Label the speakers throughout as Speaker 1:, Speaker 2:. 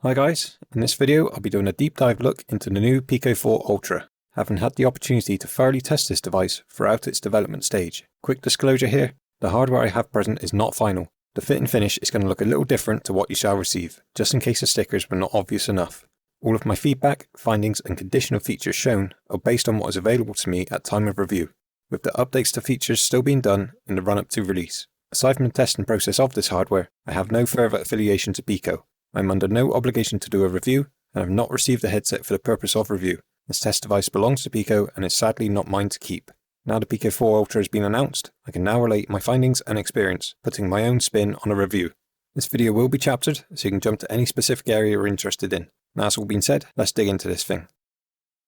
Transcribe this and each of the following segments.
Speaker 1: Hi guys, in this video I'll be doing a deep dive look into the new Pico 4 Ultra, having had the opportunity to thoroughly test this device throughout its development stage. Quick disclosure here, the hardware I have present is not final. The fit and finish is going to look a little different to what you shall receive, just in case the stickers were not obvious enough. All of my feedback, findings and conditional features shown are based on what is available to me at time of review, with the updates to features still being done in the run-up to release. Aside from the testing process of this hardware, I have no further affiliation to Pico. I am under no obligation to do a review, and have not received the headset for the purpose of review. This test device belongs to Pico and is sadly not mine to keep. Now the Pico 4 Ultra has been announced, I can now relate my findings and experience, putting my own spin on a review. This video will be chaptered, so you can jump to any specific area you're interested in. Now that's all been said, let's dig into this thing.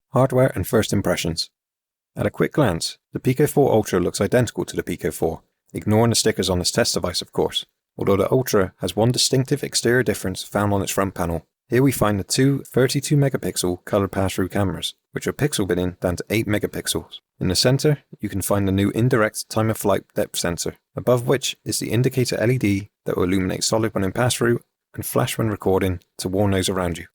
Speaker 1: Hardware and first impressions. At a quick glance, the Pico 4 Ultra looks identical to the Pico 4, ignoring the stickers on this test device of course. Although the Ultra has one distinctive exterior difference found on its front panel. Here we find the two 32 megapixel color pass-through cameras, which are pixel binning down to 8 megapixels. In the center, you can find the new indirect time of flight depth sensor, above which is the indicator LED that will illuminate solid when in pass-through and flash when recording to warn those around you.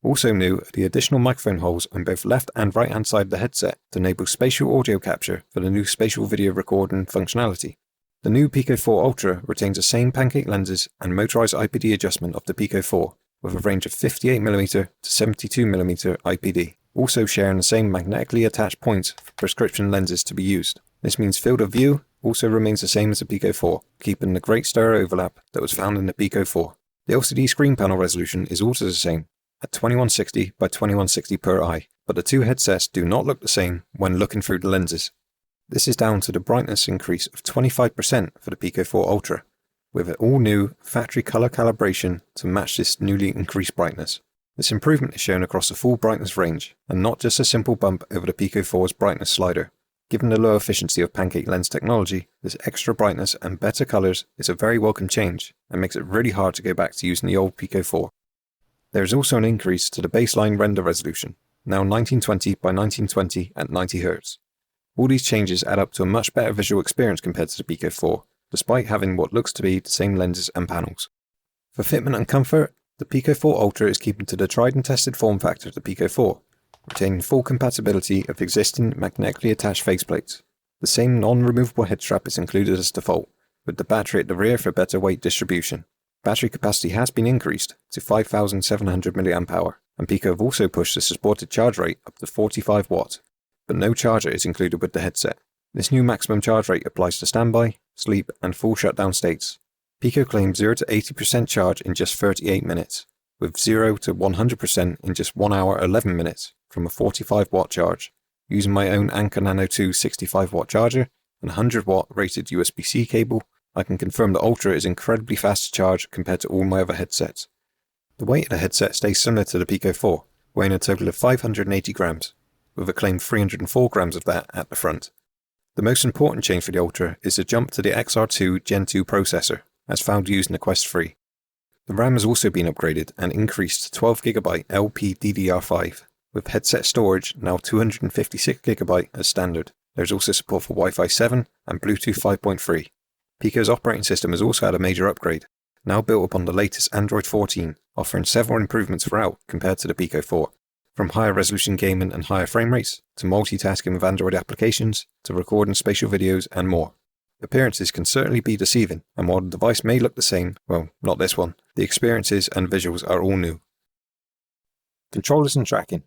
Speaker 1: Also new are the additional microphone holes on both left and right hand side of the headset to enable spatial audio capture for the new spatial video recording functionality. The new Pico 4 Ultra retains the same pancake lenses and motorized IPD adjustment of the Pico 4, with a range of 58mm to 72mm IPD, also sharing the same magnetically attached points for prescription lenses to be used. This means field of view also remains the same as the Pico 4, keeping the great stereo overlap that was found in the Pico 4. The LCD screen panel resolution is also the same, at 2160 by 2160 per eye, but the two headsets do not look the same when looking through the lenses. This is down to the brightness increase of 25% for the Pico 4 Ultra, with an all-new factory color calibration to match this newly increased brightness. This improvement is shown across the full brightness range, and not just a simple bump over the Pico 4's brightness slider. Given the low efficiency of pancake lens technology, this extra brightness and better colors is a very welcome change, and makes it really hard to go back to using the old Pico 4. There is also an increase to the baseline render resolution, now 1920 by 1920 at 90Hz. All these changes add up to a much better visual experience compared to the Pico 4, despite having what looks to be the same lenses and panels. For fitment and comfort, the Pico 4 Ultra is keeping to the tried and tested form factor of the Pico 4, retaining full compatibility of existing magnetically attached faceplates. The same non-removable head strap is included as default, with the battery at the rear for better weight distribution. Battery capacity has been increased to 5700 mAh, and Pico have also pushed the supported charge rate up to 45 watts. But no charger is included with the headset. This new maximum charge rate applies to standby, sleep and full shutdown states. Pico claims 0 to 80% charge in just 38 minutes, with 0 to 100% in just 1 hour 11 minutes from a 45 watt charge. Using my own Anker Nano 2 65 watt charger and 100 watt rated USB-C cable, I can confirm the Ultra is incredibly fast to charge compared to all my other headsets. The weight of the headset stays similar to the Pico 4, weighing a total of 580 grams. With a claimed 304 grams of that at the front. The most important change for the Ultra is the jump to the XR2 Gen 2 processor, as found used in the Quest 3. The RAM has also been upgraded and increased to 12GB LPDDR5, with headset storage now 256GB as standard. There is also support for Wi-Fi 7 and Bluetooth 5.3. Pico's operating system has also had a major upgrade, now built upon the latest Android 14, offering several improvements throughout compared to the Pico 4. From higher resolution gaming and higher frame rates, to multitasking with Android applications, to recording spatial videos and more. Appearances can certainly be deceiving, and while the device may look the same, well, not this one, the experiences and visuals are all new. Controllers and tracking.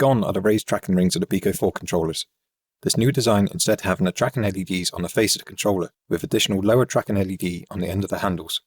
Speaker 1: Gone are the raised tracking rings of the Pico 4 controllers. This new design instead having the tracking LEDs on the face of the controller, with additional lower tracking LED on the end of the handles.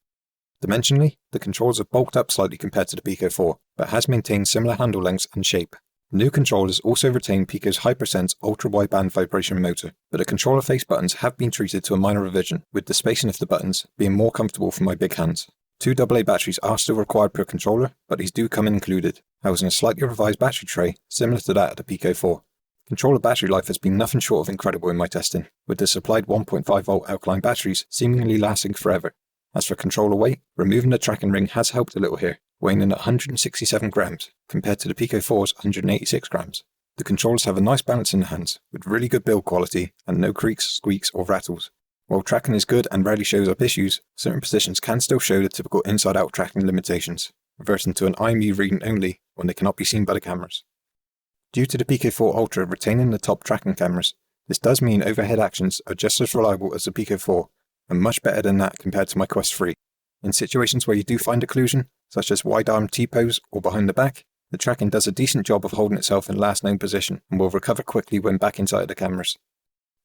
Speaker 1: Dimensionally, the controllers have bulked up slightly compared to the Pico 4, but has maintained similar handle lengths and shape. The new controllers also retain Pico's HyperSense ultra-wideband vibration motor, but the controller face buttons have been treated to a minor revision, with the spacing of the buttons being more comfortable for my big hands. 2 AA batteries are still required per controller, but these do come included, housing a slightly revised battery tray similar to that of the Pico 4. Controller battery life has been nothing short of incredible in my testing, with the supplied 1.5V alkaline batteries seemingly lasting forever. As for controller weight, removing the tracking ring has helped a little here, weighing in at 167 grams, compared to the Pico 4's 186 grams. The controllers have a nice balance in the hands, with really good build quality and no creaks, squeaks or rattles. While tracking is good and rarely shows up issues, certain positions can still show the typical inside-out tracking limitations. reverting to an IMU reading only when they cannot be seen by the cameras. Due to the Pico 4 Ultra retaining the top tracking cameras, this does mean overhead actions are just as reliable as the Pico 4, and much better than that compared to my Quest 3. In situations where you do find occlusion, such as wide arm T-pose or behind the back, the tracking does a decent job of holding itself in last known position and will recover quickly when back inside the cameras.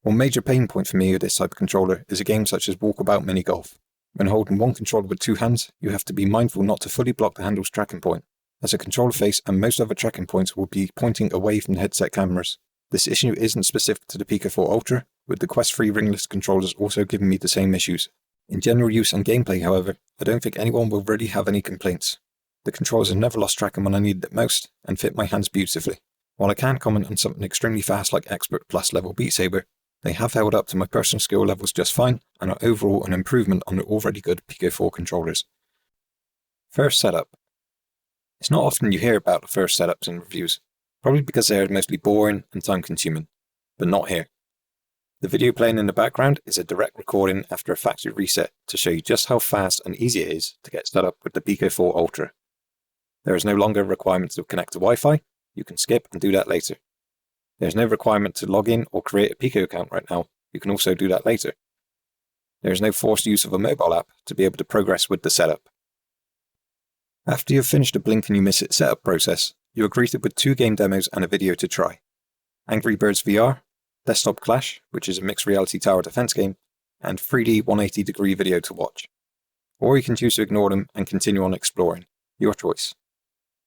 Speaker 1: One major pain point for me with this type of controller is a game such as Walkabout Mini Golf. When holding one controller with two hands, you have to be mindful not to fully block the handle's tracking point, as the controller face and most other tracking points will be pointing away from the headset cameras. This issue isn't specific to the Pico 4 Ultra, with the Quest 3 ringless controllers also giving me the same issues. In general use and gameplay, however, I don't think anyone will really have any complaints. The controllers have never lost tracking when I needed it most, and fit my hands beautifully. While I can comment on something extremely fast like Expert Plus level Beat Saber, they have held up to my personal skill levels just fine, and are overall an improvement on the already good Pico 4 controllers. First setup. It's not often you hear about the first setups in reviews, probably because they are mostly boring and time consuming, but not here. The video playing in the background is a direct recording after a factory reset to show you just how fast and easy it is to get set up with the Pico 4 Ultra. There is no longer a requirement to connect to Wi-Fi, you can skip and do that later. There is no requirement to log in or create a Pico account right now, you can also do that later. There is no forced use of a mobile app to be able to progress with the setup. After you have finished the blink and you miss it setup process, you are greeted with 2 game demos and a video to try. Angry Birds VR, Desktop Clash, which is a mixed reality tower defense game, and 3D 180 degree video to watch. Or you can choose to ignore them and continue on exploring. Your choice.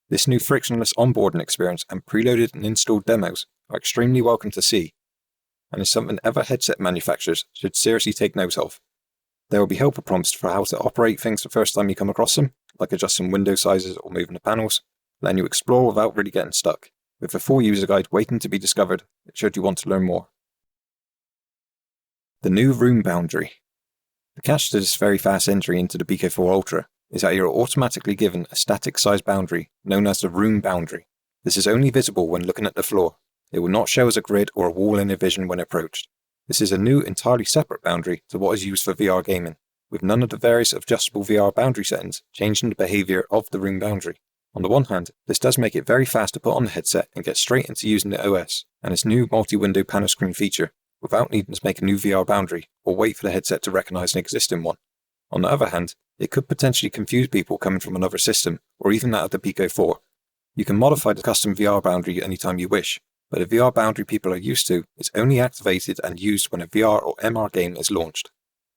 Speaker 1: This new frictionless onboarding experience and preloaded and installed demos are extremely welcome to see, and is something other headset manufacturers should seriously take note of. There will be helper prompts for how to operate things the first time you come across them, like adjusting window sizes or moving the panels, letting you explore without really getting stuck, with a full user guide waiting to be discovered should you want to learn more. The new room boundary. The catch to this very fast entry into the Pico 4 Ultra is that you are automatically given a static size boundary known as the room boundary. This is only visible when looking at the floor. It will not show as a grid or a wall in your vision when approached. This is a new entirely separate boundary to what is used for VR gaming, with none of the various adjustable VR boundary settings changing the behaviour of the room boundary. On the one hand, this does make it very fast to put on the headset and get straight into using the OS and its new multi-window panel screen feature, without needing to make a new VR boundary or wait for the headset to recognise an existing one. On the other hand, it could potentially confuse people coming from another system, or even that of the Pico 4. You can modify the custom VR boundary anytime you wish, but the VR boundary people are used to is only activated and used when a VR or MR game is launched.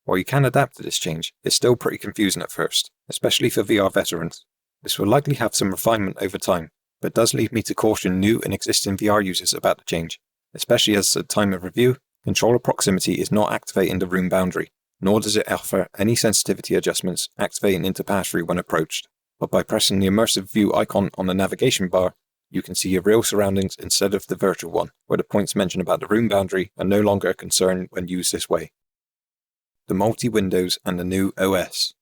Speaker 1: While you can adapt to this change, it's still pretty confusing at first, especially for VR veterans. This will likely have some refinement over time, but does lead me to caution new and existing VR users about the change, especially as at time of review, controller proximity is not activating the room boundary, nor does it offer any sensitivity adjustments activating into pass-through when approached. But by pressing the immersive view icon on the navigation bar, you can see your real surroundings instead of the virtual one, where the points mentioned about the room boundary are no longer a concern when used this way. The multi-windows and the new OS.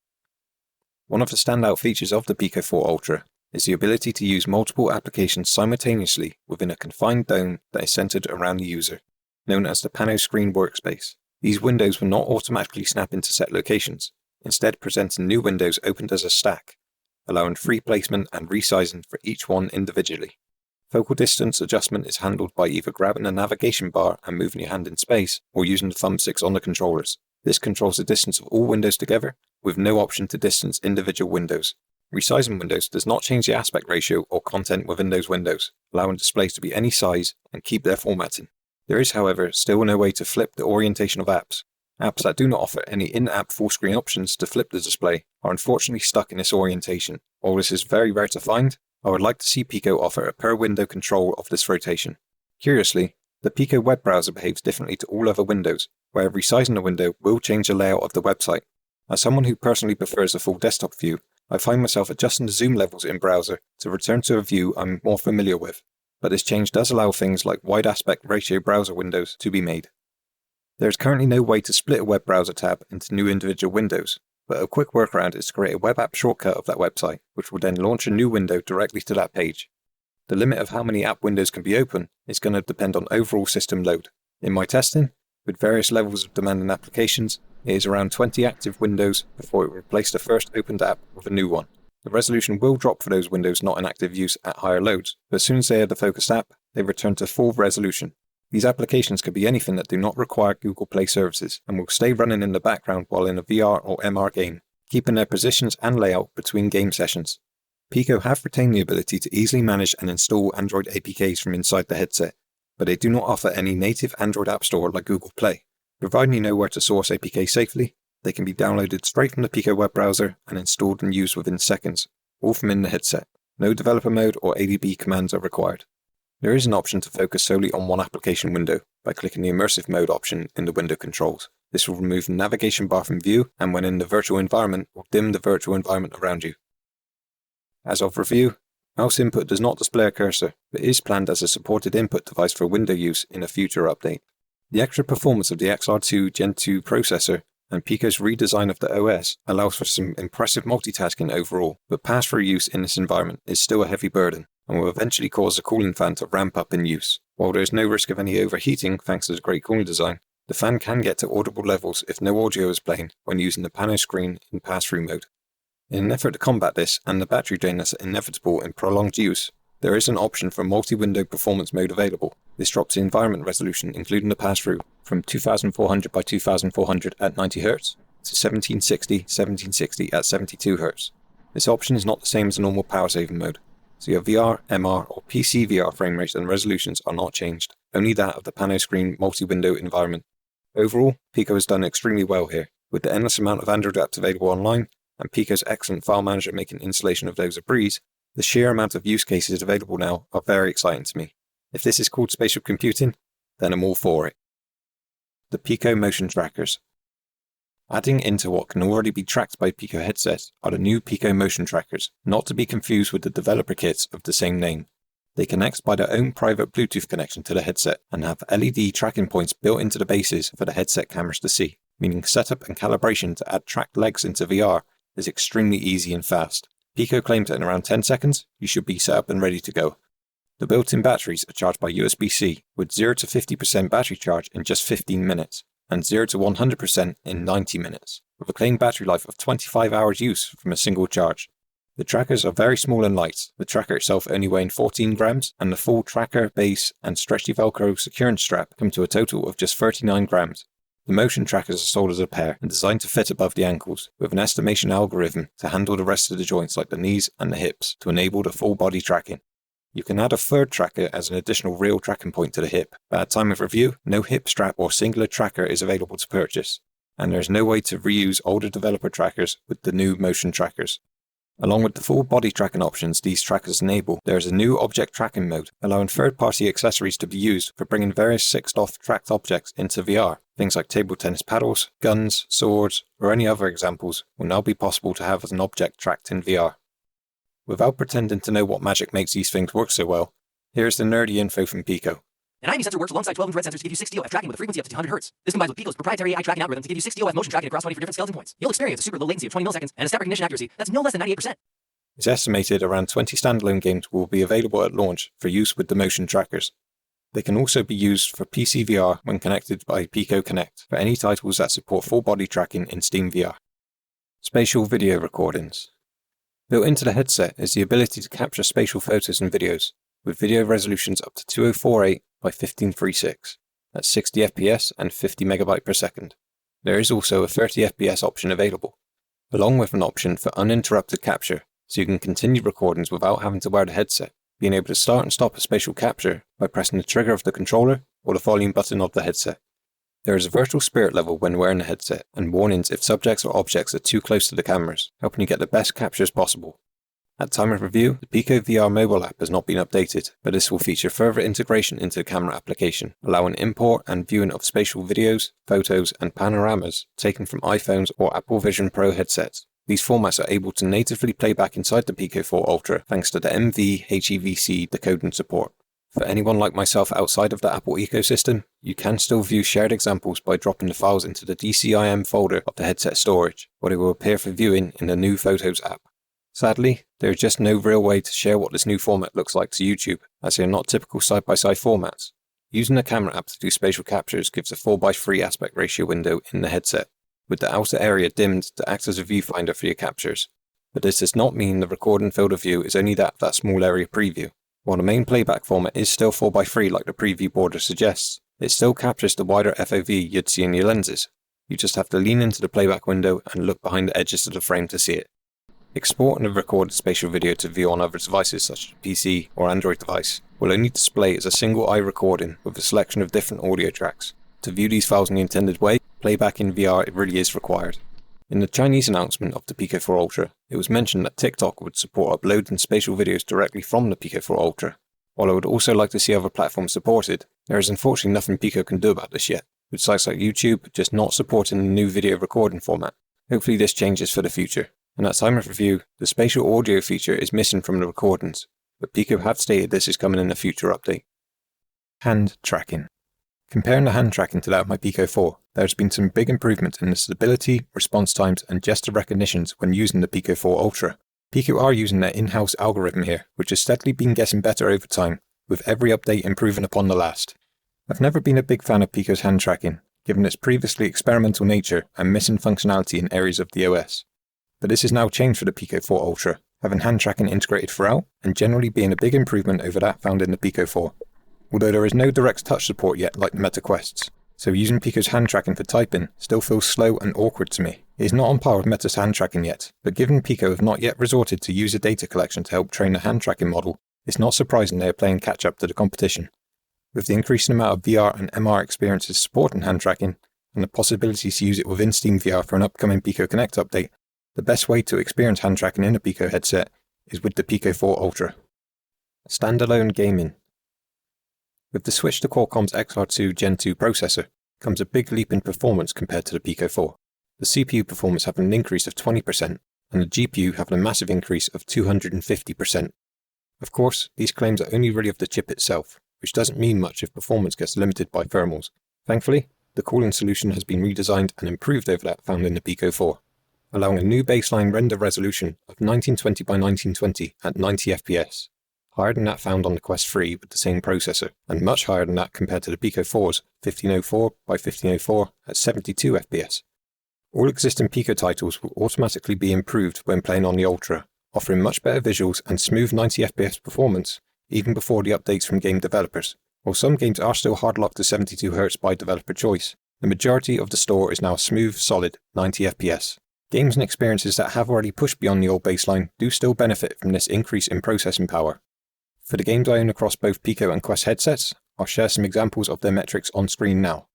Speaker 1: One of the standout features of the Pico 4 Ultra is the ability to use multiple applications simultaneously within a confined dome that is centered around the user, known as the Pano Screen Workspace. These windows will not automatically snap into set locations, instead presenting new windows opened as a stack, allowing free placement and resizing for each one individually. Focal distance adjustment is handled by either grabbing the navigation bar and moving your hand in space, or using the thumbsticks on the controllers. This controls the distance of all windows together, with no option to distance individual windows. Resizing windows does not change the aspect ratio or content within those windows, allowing displays to be any size and keep their formatting. There is, however, still no way to flip the orientation of apps. Apps that do not offer any in-app full-screen options to flip the display are unfortunately stuck in this orientation. While this is very rare to find, I would like to see Pico offer a per-window control of this rotation. Curiously, the Pico web browser behaves differently to all other windows, where resizing a window will change the layout of the website. As someone who personally prefers a full desktop view, I find myself adjusting the zoom levels in browser to return to a view I'm more familiar with, but this change does allow things like wide aspect ratio browser windows to be made. There is currently no way to split a web browser tab into new individual windows, but a quick workaround is to create a web app shortcut of that website, which will then launch a new window directly to that page. The limit of how many app windows can be open is going to depend on overall system load. In my testing, with various levels of demanding applications, it is around 20 active windows before it will replace the first opened app with a new one. The resolution will drop for those windows not in active use at higher loads, but as soon as they are the focused app, they return to full resolution. These applications could be anything that do not require Google Play services and will stay running in the background while in a VR or MR game, keeping their positions and layout between game sessions. Pico have retained the ability to easily manage and install Android APKs from inside the headset, but they do not offer any native Android App Store like Google Play. Providing you know where to source APKs safely, they can be downloaded straight from the Pico web browser and installed and used within seconds, all from in the headset. No developer mode or ADB commands are required. There is an option to focus solely on one application window by clicking the immersive mode option in the window controls. This will remove the navigation bar from view and when in the virtual environment will dim the virtual environment around you. As of review, mouse input does not display a cursor, but is planned as a supported input device for window use in a future update. The extra performance of the XR2 Gen 2 processor and Pico's redesign of the OS allows for some impressive multitasking overall, but pass-through use in this environment is still a heavy burden and will eventually cause the cooling fan to ramp up in use. While there is no risk of any overheating thanks to the great cooling design, the fan can get to audible levels if no audio is playing when using the pano screen in pass-through mode. In an effort to combat this and the battery drain that's inevitable in prolonged use, there is an option for multi-window performance mode available. This drops the environment resolution, including the pass-through, from 2400 by 2400 at 90Hz to 1760 at 72Hz. This option is not the same as a normal power saving mode, so your VR, MR or PCVR frame rate and resolutions are not changed, only that of the pano screen multi-window environment. Overall, Pico has done extremely well here, with the endless amount of Android apps available online, and Pico's excellent file manager making installation of those a breeze. The sheer amount of use cases available now are very exciting to me. If this is called spatial computing, then I'm all for it. The Pico motion trackers. Adding into what can already be tracked by Pico headsets are the new Pico motion trackers, not to be confused with the developer kits of the same name. They connect by their own private Bluetooth connection to the headset and have LED tracking points built into the bases for the headset cameras to see, meaning setup and calibration to add tracked legs into VR is extremely easy and fast. Pico claims that in around 10 seconds, you should be set up and ready to go. The built-in batteries are charged by USB-C, with 0 to 50% battery charge in just 15 minutes, and 0 to 100% in 90 minutes, with a claimed battery life of 25 hours use from a single charge. The trackers are very small and light, the tracker itself only weighing 14 grams, and the full tracker, base, and stretchy Velcro securance strap come to a total of just 39 grams. The motion trackers are sold as a pair and designed to fit above the ankles, with an estimation algorithm to handle the rest of the joints like the knees and the hips to enable the full body tracking. You can add a third tracker as an additional real tracking point to the hip, but at time of review, no hip strap or singular tracker is available to purchase, and there is no way to reuse older developer trackers with the new motion trackers. Along with the full body tracking options these trackers enable, there is a new object tracking mode, allowing third-party accessories to be used for bringing various sixed-off tracked objects into VR. Things like table tennis paddles, guns, swords, or any other examples will now be possible to have as an object tracked in VR. Without pretending to know what magic makes these things work so well, here's the nerdy info from Pico.
Speaker 2: An IMU sensor works alongside 12 infrared sensors to give you 6 DOF tracking with a frequency up to 200 Hz. This combines with Pico's proprietary eye tracking algorithm to give you 6 DOF motion tracking across 20 for different skeleton points. You'll experience a super low latency of 20 milliseconds and a step recognition accuracy that's no less than 98%.
Speaker 1: It's estimated around 20 standalone games will be available at launch for use with the motion trackers. They can also be used for PCVR when connected by Pico Connect for any titles that support full body tracking in Steam VR. Spatial video recordings. Built into the headset is the ability to capture spatial photos and videos, with video resolutions up to 2048 by 1536, at 60 FPS and 50 MB per second. There is also a 30 FPS option available, along with an option for uninterrupted capture, so you can continue recordings without having to wear the headset, being able to start and stop a spatial capture by pressing the trigger of the controller or the volume button of the headset. There is a virtual spirit level when wearing the headset, and warnings if subjects or objects are too close to the cameras, helping you get the best captures possible. At time of review, the Pico VR mobile app has not been updated, but this will feature further integration into the camera application, allowing import and viewing of spatial videos, photos, and panoramas taken from iPhones or Apple Vision Pro headsets. These formats are able to natively play back inside the Pico 4 Ultra thanks to the MV-HEVC decoding support. For anyone like myself outside of the Apple ecosystem, you can still view shared examples by dropping the files into the DCIM folder of the headset storage, where they will appear for viewing in the new Photos app. Sadly, there is just no real way to share what this new format looks like to YouTube, as they are not typical side-by-side formats. Using the camera app to do spatial captures gives a 4:3 aspect ratio window in the headset, with the outer area dimmed to act as a viewfinder for your captures. But this does not mean the recording field of view is only that small area preview. While the main playback format is still 4x3 like the preview border suggests, it still captures the wider FOV you'd see in your lenses. You just have to lean into the playback window and look behind the edges of the frame to see it. Exporting the recorded spatial video to view on other devices such as a PC or Android device will only display as a single eye recording with a selection of different audio tracks. To view these files in the intended way, playback in VR really is required. In the Chinese announcement of the Pico 4 Ultra, it was mentioned that TikTok would support uploading spatial videos directly from the Pico 4 Ultra. While I would also like to see other platforms supported, there is unfortunately nothing Pico can do about this yet, with sites like YouTube just not supporting the new video recording format. Hopefully this changes for the future. And at time of review, the spatial audio feature is missing from the recordings, but Pico have stated this is coming in a future update. Hand tracking. Comparing the hand tracking to that of my Pico 4, there has been some big improvements in the stability, response times and gesture recognitions when using the Pico 4 Ultra. Pico are using their in-house algorithm here, which has steadily been getting better over time, with every update improving upon the last. I've never been a big fan of Pico's hand tracking, given its previously experimental nature and missing functionality in areas of the OS. But this has now changed for the Pico 4 Ultra, having hand tracking integrated throughout and generally being a big improvement over that found in the Pico 4. Although there is no direct touch support yet like the Meta Quests, so using Pico's hand tracking for typing still feels slow and awkward to me. It is not on par with Meta's hand tracking yet, but given Pico have not yet resorted to user data collection to help train the hand tracking model, it's not surprising they are playing catch up to the competition. With the increasing amount of VR and MR experiences supporting hand tracking, and the possibility to use it within Steam VR for an upcoming Pico Connect update, the best way to experience hand tracking in a Pico headset is with the Pico 4 Ultra. Standalone Gaming. With the switch to Qualcomm's XR2 Gen 2 processor comes a big leap in performance compared to the Pico 4. The CPU performance having an increase of 20% and the GPU having a massive increase of 250%. Of course, these claims are only really of the chip itself, which doesn't mean much if performance gets limited by thermals. Thankfully, the cooling solution has been redesigned and improved over that found in the Pico 4, allowing a new baseline render resolution of 1920 by 1920 at 90 FPS, higher than that found on the Quest 3 with the same processor, and much higher than that compared to the Pico 4's 1504 by 1504 at 72 FPS. All existing Pico titles will automatically be improved when playing on the Ultra, offering much better visuals and smooth 90 FPS performance even before the updates from game developers. While some games are still hard-locked to 72Hz by developer choice, the majority of the store is now smooth, solid 90 FPS. Games and experiences that have already pushed beyond the old baseline do still benefit from this increase in processing power. For the games I own across both Pico and Quest headsets, I'll share some examples of their metrics on screen now.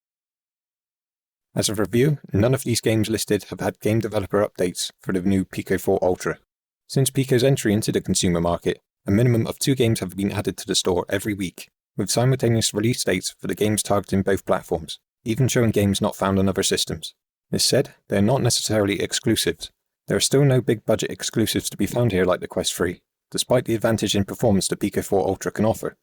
Speaker 1: As of review, none of these games listed have had game developer updates for the new Pico 4 Ultra. Since Pico's entry into the consumer market, a minimum of 2 games have been added to the store every week, with simultaneous release dates for the games targeting both platforms, even showing games not found on other systems. This said, they are not necessarily exclusives. There are still no big budget exclusives to be found here like the Quest 3, despite the advantage in performance the Pico 4 Ultra can offer.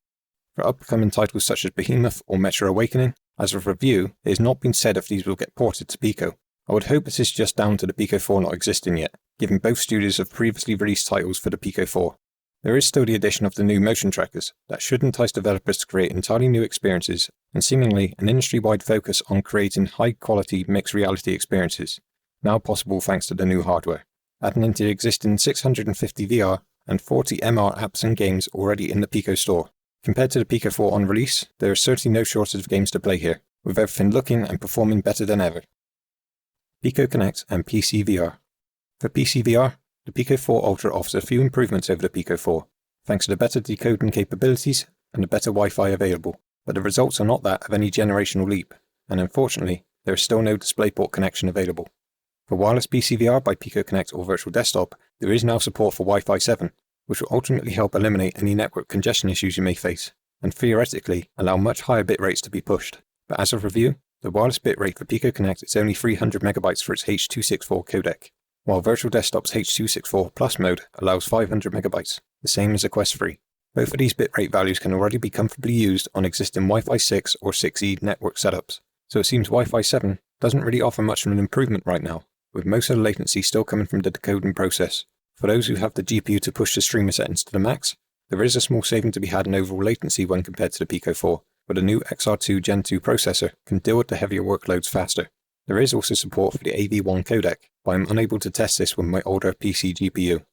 Speaker 1: For upcoming titles such as Behemoth or Metro Awakening, as of review, it has not been said if these will get ported to Pico. I would hope this is just down to the Pico 4 not existing yet, given both studios have previously released titles for the Pico 4. There is still the addition of the new motion trackers that should entice developers to create entirely new experiences, and seemingly an industry-wide focus on creating high-quality mixed reality experiences, now possible thanks to the new hardware, adding into the existing 650 VR and 40 MR apps and games already in the Pico store. Compared to the Pico 4 on release, there is certainly no shortage of games to play here, with everything looking and performing better than ever. Pico Connect and PCVR. For PCVR, the Pico 4 Ultra offers a few improvements over the Pico 4, thanks to the better decoding capabilities and the better Wi-Fi available, but the results are not that of any generational leap, and unfortunately, there is still no DisplayPort connection available. For wireless PCVR by Pico Connect or Virtual Desktop, there is now support for Wi-Fi 7, which will ultimately help eliminate any network congestion issues you may face, and theoretically allow much higher bit rates to be pushed. But as of review, the wireless bitrate for Pico Connect is only 300 MB for its H.264 codec, while Virtual Desktop's H.264 Plus mode allows 500 MB, the same as the Quest 3. Both of these bitrate values can already be comfortably used on existing Wi-Fi 6 or 6E network setups, so it seems Wi-Fi 7 doesn't really offer much of an improvement right now, with most of the latency still coming from the decoding process. For those who have the GPU to push the streamer settings to the max, there is a small saving to be had in overall latency when compared to the Pico 4, but a new XR2 Gen 2 processor can deal with the heavier workloads faster. There is also support for the AV1 codec, but I'm unable to test this with my older PC GPU.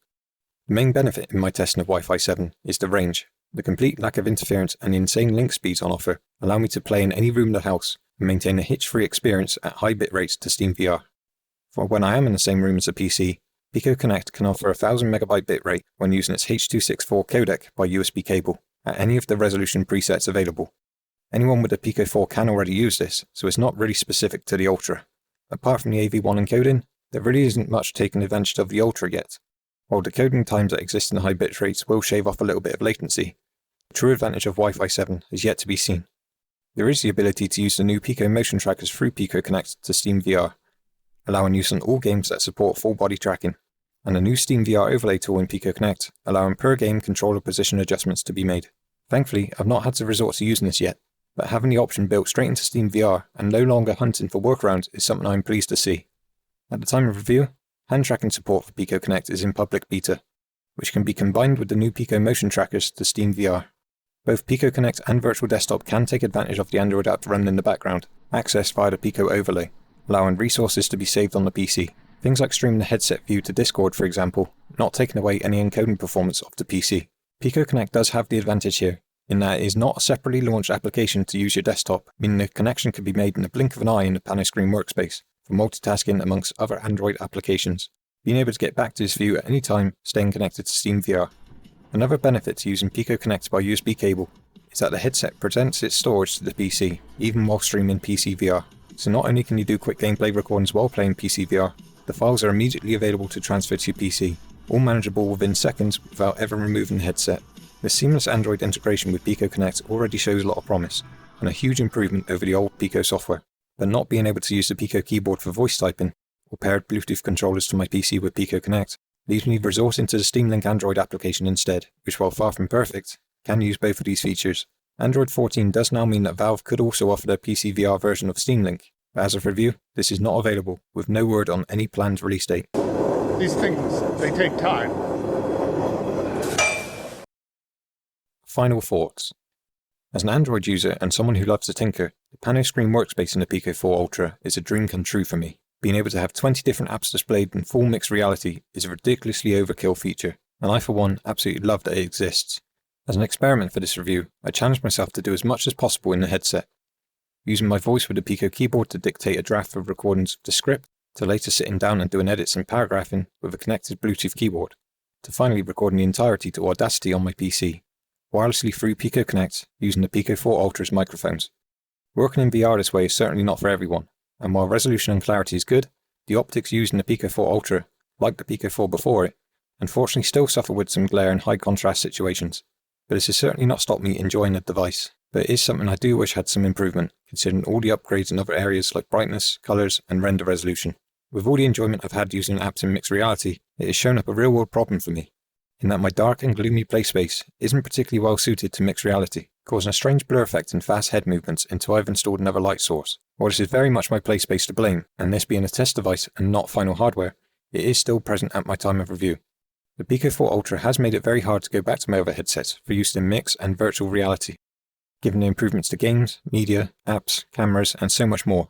Speaker 1: The main benefit in my testing of Wi-Fi 7 is the range. The complete lack of interference and insane link speeds on offer allow me to play in any room in the house and maintain a hitch-free experience at high bit rates to SteamVR. For when I am in the same room as a PC, Pico Connect can offer a 1000 MB bitrate when using its H.264 codec by USB cable at any of the resolution presets available. Anyone with a Pico 4 can already use this, so it's not really specific to the Ultra. Apart from the AV1 encoding, there really isn't much taking advantage of the Ultra yet. While decoding times that exist in high bit rates will shave off a little bit of latency, the true advantage of Wi-Fi 7 is yet to be seen. There is the ability to use the new Pico motion trackers through Pico Connect to SteamVR, allowing use on all games that support full body tracking, and a new SteamVR overlay tool in Pico Connect, allowing per game controller position adjustments to be made. Thankfully, I've not had to resort to using this yet, but having the option built straight into SteamVR and no longer hunting for workarounds is something I'm pleased to see. At the time of review, hand tracking support for Pico Connect is in public beta, which can be combined with the new Pico motion trackers to SteamVR. Both Pico Connect and Virtual Desktop can take advantage of the Android app running in the background, accessed via the Pico overlay, allowing resources to be saved on the PC. Things like streaming the headset view to Discord, for example, not taking away any encoding performance of the PC. Pico Connect does have the advantage here, in that it is not a separately launched application to use your desktop, meaning the connection can be made in the blink of an eye in the Panoscreen workspace, for multitasking amongst other Android applications. Being able to get back to this view at any time, staying connected to SteamVR. Another benefit to using Pico Connect by USB cable is that the headset presents its storage to the PC, even while streaming PCVR. So not only can you do quick gameplay recordings while playing PCVR, the files are immediately available to transfer to your PC, all manageable within seconds without ever removing the headset. The seamless Android integration with Pico Connect already shows a lot of promise, and a huge improvement over the old Pico software. But not being able to use the Pico keyboard for voice typing, or paired Bluetooth controllers to my PC with Pico Connect, leaves me resorting to the Steam Link Android application instead, which while far from perfect, can use both of these features. Android 14 does now mean that Valve could also offer their PCVR version of Steam Link, but as of review, this is not available, with no word on any planned release date.
Speaker 3: These things, they take time.
Speaker 1: Final thoughts. As an Android user and someone who loves to tinker, the Panoscreen workspace in the Pico 4 Ultra is a dream come true for me. Being able to have 20 different apps displayed in full mixed reality is a ridiculously overkill feature, and I for one absolutely love that it exists. As an experiment for this review, I challenged myself to do as much as possible in the headset, using my voice with the Pico keyboard to dictate a draft of recordings of the script, to later sitting down and doing edits and paragraphing with a connected Bluetooth keyboard, to finally recording the entirety to Audacity on my PC, wirelessly through Pico Connect using the Pico 4 Ultra's microphones. Working in VR this way is certainly not for everyone, and while resolution and clarity is good, the optics used in the Pico 4 Ultra, like the Pico 4 before it, unfortunately still suffer with some glare and high contrast situations. But this has certainly not stopped me enjoying the device, but it is something I do wish had some improvement, considering all the upgrades in other areas like brightness, colours and render resolution. With all the enjoyment I've had using apps in mixed reality, it has shown up a real world problem for me, in that my dark and gloomy play space isn't particularly well suited to mixed reality, causing a strange blur effect and fast head movements until I've installed another light source. While this is very much my play space to blame, and this being a test device and not final hardware, it is still present at my time of review. The Pico 4 Ultra has made it very hard to go back to my other headsets for use in mixed and virtual reality, given the improvements to games, media, apps, cameras and so much more.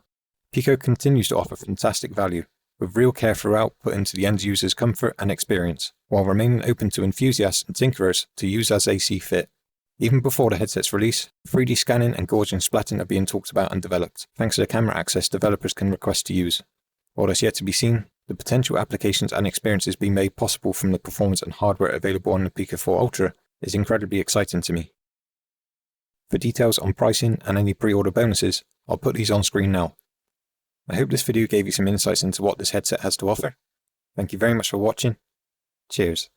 Speaker 1: Pico continues to offer fantastic value, with real care throughout put into the end user's comfort and experience, while remaining open to enthusiasts and tinkerers to use as they see fit. Even before the headset's release, 3D scanning and Gaussian splatting are being talked about and developed, thanks to the camera access developers can request to use. While that's yet to be seen, the potential applications and experiences being made possible from the performance and hardware available on the Pico 4 Ultra is incredibly exciting to me. For details on pricing and any pre-order bonuses, I'll put these on screen now. I hope this video gave you some insights into what this headset has to offer. Thank you very much for watching. Cheers.